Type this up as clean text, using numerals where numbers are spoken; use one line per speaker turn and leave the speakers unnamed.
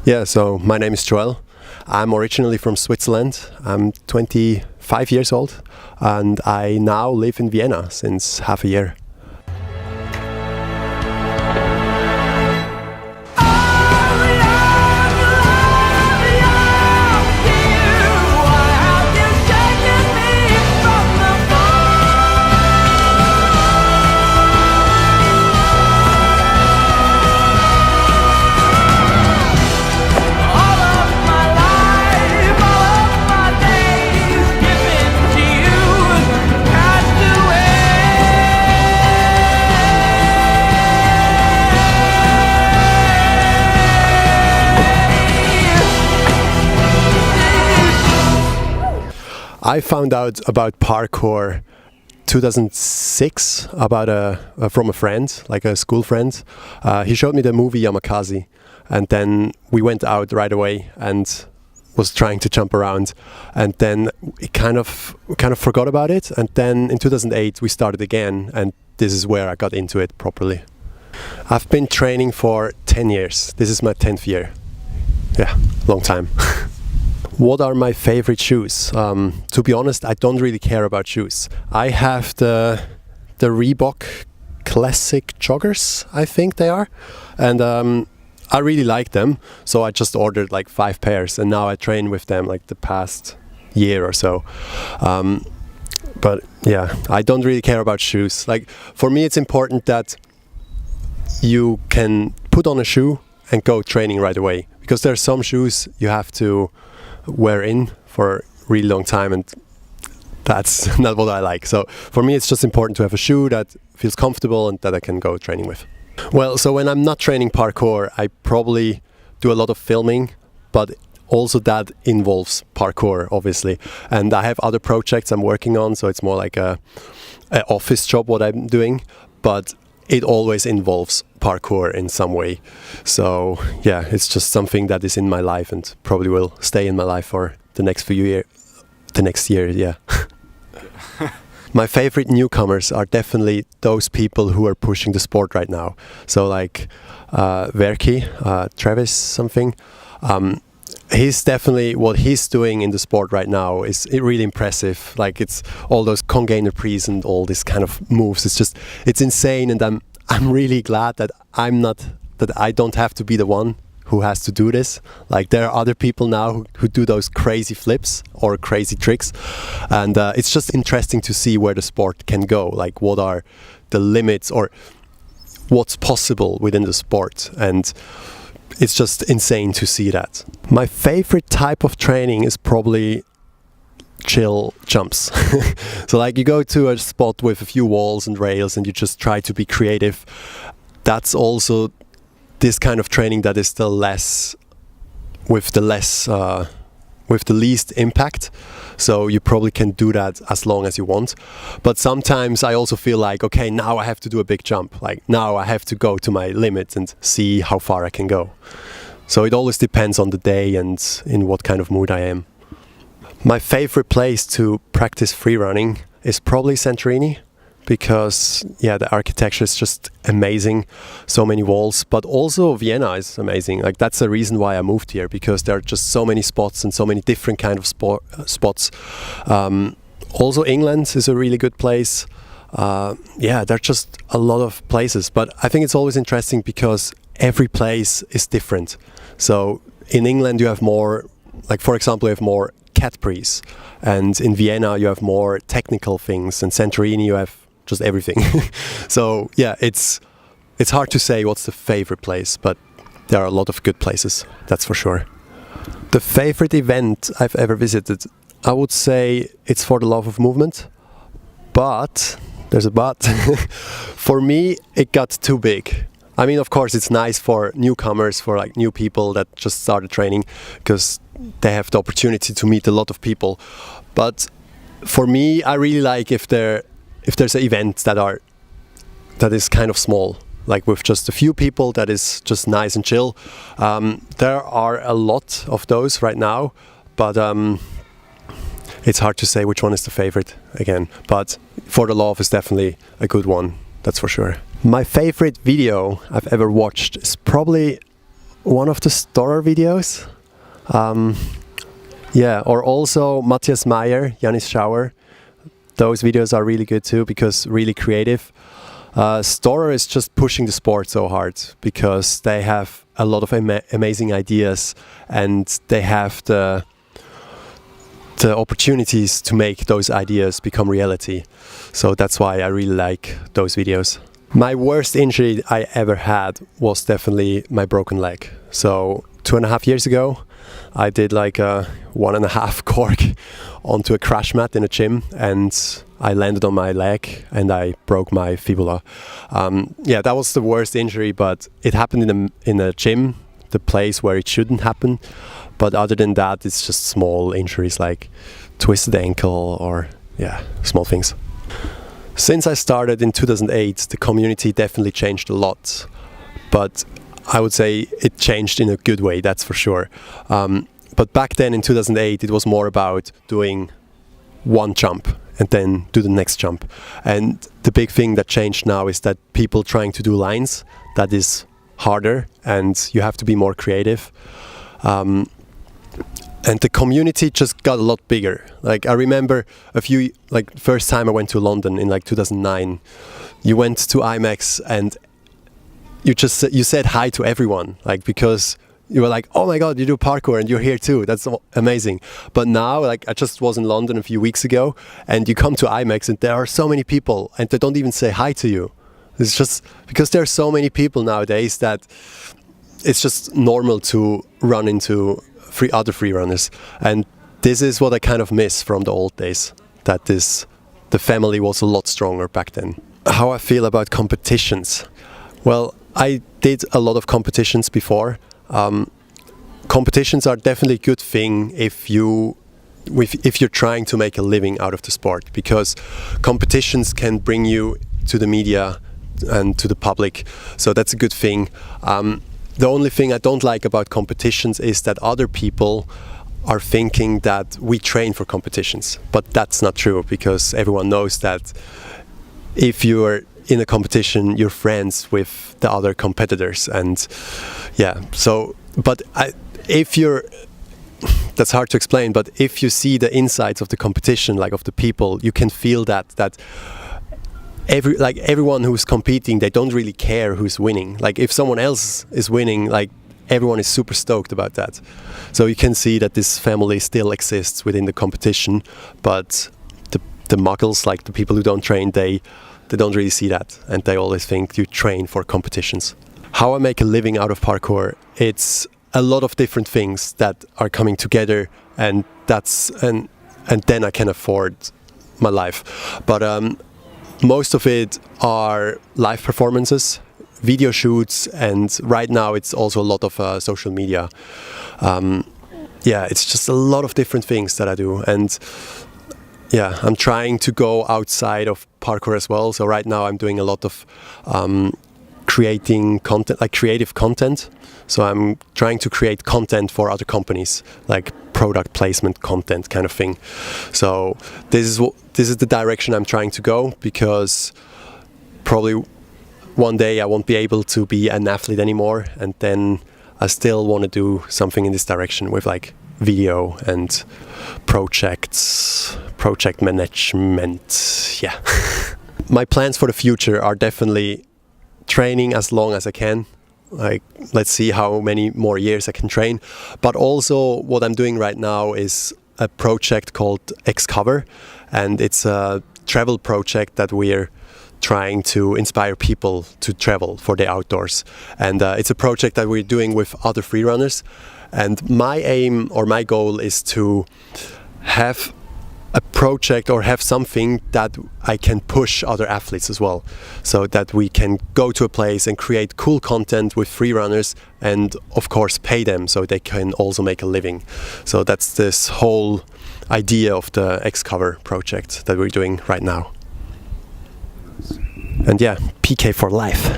Yeah, so my name is Joel. I'm originally from Switzerland. I'm 25 years old and I now live in Vienna since half a year. I found out about parkour 2006 from a friend, like a school friend. He showed me the movie Yamakasi, and then we went out right away and was trying to jump around, and then we kind of forgot about it. And then in 2008 we started again, and this is where I got into it properly. I've been training for 10 years. This is my 10th year. Yeah, long time. What are my favorite shoes? To be honest, I don't really care about shoes. I have the Reebok Classic Joggers, I think they are, and I really like them. So I just ordered like 5 pairs, and now I train with them like the past year or so. But yeah, I don't really care about shoes. Like for me, it's important that you can put on a shoe and go training right away, because there are some shoes you have to wear in for a really long time, and that's not what I like. So for me it's just important to have a shoe that feels comfortable and that I can go training with. Well, so when I'm not training parkour, I probably do a lot of filming, but also that involves parkour obviously, and I have other projects I'm working on, so it's more like a office job what I'm doing, but it always involves parkour in some way. So yeah, it's just something that is in my life and probably will stay in my life for the next year, yeah. My favorite newcomers are definitely those people who are pushing the sport right now. So like Verki, Travis something. He's definitely, what he's doing in the sport right now is really impressive. Like it's all those congainer prees and all this kind of moves. It's insane, and I'm really glad that I don't have to be the one who has to do this. Like there are other people now who do those crazy flips or crazy tricks, and it's just interesting to see where the sport can go. Like what are the limits or what's possible within the sport, and it's just insane to see that. My favorite type of training is probably chill jumps. So like you go to a spot with a few walls and rails and you just try to be creative. That's also this kind of training that is with the least impact. So you probably can do that as long as you want. But sometimes I also feel like, okay, now I have to do a big jump. Like now I have to go to my limit and see how far I can go. So it always depends on the day and in what kind of mood I am. My favorite place to practice free running is probably Santorini, because yeah, the architecture is just amazing, so many walls, but also Vienna is amazing. Like that's the reason why I moved here, because there are just so many spots and so many different kind of spots. Also England is a really good place. Yeah, there are just a lot of places, but I think it's always interesting because every place is different. So in England you have more, like for example, you have more cat prees, and in Vienna you have more technical things, and Santorini you have just everything. So yeah, it's hard to say what's the favorite place, but there are a lot of good places, that's for sure. The favorite event I've ever visited, I would say it's For the Love of Movement, but there's a but. For me it got too big. I mean, of course it's nice for newcomers, for like new people that just started training, because they have the opportunity to meet a lot of people. But for me, I really like if there's an event that is kind of small, like with just a few people, that is just nice and chill. There are a lot of those right now, but it's hard to say which one is the favorite again. But For the Love is definitely a good one, that's for sure. My favorite video I've ever watched is probably one of the Storer videos. Yeah, or also Matthias Meyer, Janis Schauer. Those videos are really good too, because really creative. Storer is just pushing the sport so hard because they have a lot of amazing ideas, and they have the opportunities to make those ideas become reality. So that's why I really like those videos. My worst injury I ever had was definitely my broken leg. So 2.5 years ago, I did like a 1.5 cork onto a crash mat in a gym, and I landed on my leg and I broke my fibula. Yeah, that was the worst injury, but it happened in a gym, the place where it shouldn't happen. But other than that, it's just small injuries like twisted ankle or small things. Since I started in 2008, the community definitely changed a lot. But I would say it changed in a good way, that's for sure. But back then in 2008, it was more about doing one jump and then do the next jump. And the big thing that changed now is that people trying to do lines, that is harder and you have to be more creative. And the community just got a lot bigger. Like I remember first time I went to London in like 2009, you went to IMAX and you said hi to everyone, like, because you were like, oh my God, you do parkour and you're here too. That's amazing. But now, like, I just was in London a few weeks ago, and you come to IMAX and there are so many people and they don't even say hi to you. It's just because there are so many people nowadays that it's just normal to run into other free runners. And this is what I kind of miss from the old days, that the family was a lot stronger back then. How I feel about competitions. Well, I did a lot of competitions before. Competitions are definitely a good thing if you're trying to make a living out of the sport, because competitions can bring you to the media and to the public, so that's a good thing. The only thing I don't like about competitions is that other people are thinking that we train for competitions, but that's not true, because everyone knows that if you're in a competition, you're friends with the other competitors, and that's hard to explain, but if you see the insides of the competition, like of the people, you can feel that everyone who's competing, they don't really care who's winning. Like if someone else is winning, like everyone is super stoked about that. So you can see that this family still exists within the competition, but the muggles, like the people who don't train, they don't really see that, and they always think you train for competitions. How I make a living out of parkour, it's a lot of different things that are coming together, and then I can afford my life. But most of it are live performances, video shoots, and right now it's also a lot of social media. It's just a lot of different things that I do, and I'm trying to go outside of parkour as well. So right now I'm doing a lot of creating content, like creative content. So I'm trying to create content for other companies, like product placement content kind of thing. So this is the direction I'm trying to go, because probably one day I won't be able to be an athlete anymore, and then I still want to do something in this direction with like video and project management. Yeah. My plans for the future are definitely training as long as I can. Like, let's see how many more years I can train. But also what I'm doing right now is a project called Xcover, and it's a travel project that we're trying to inspire people to travel for the outdoors. And it's a project that we're doing with other freerunners. And my aim or my goal is to have a project or have something that I can push other athletes as well, so that we can go to a place and create cool content with freerunners, and of course pay them so they can also make a living. So that's this whole idea of the Xcover project that we're doing right now. And PK for life.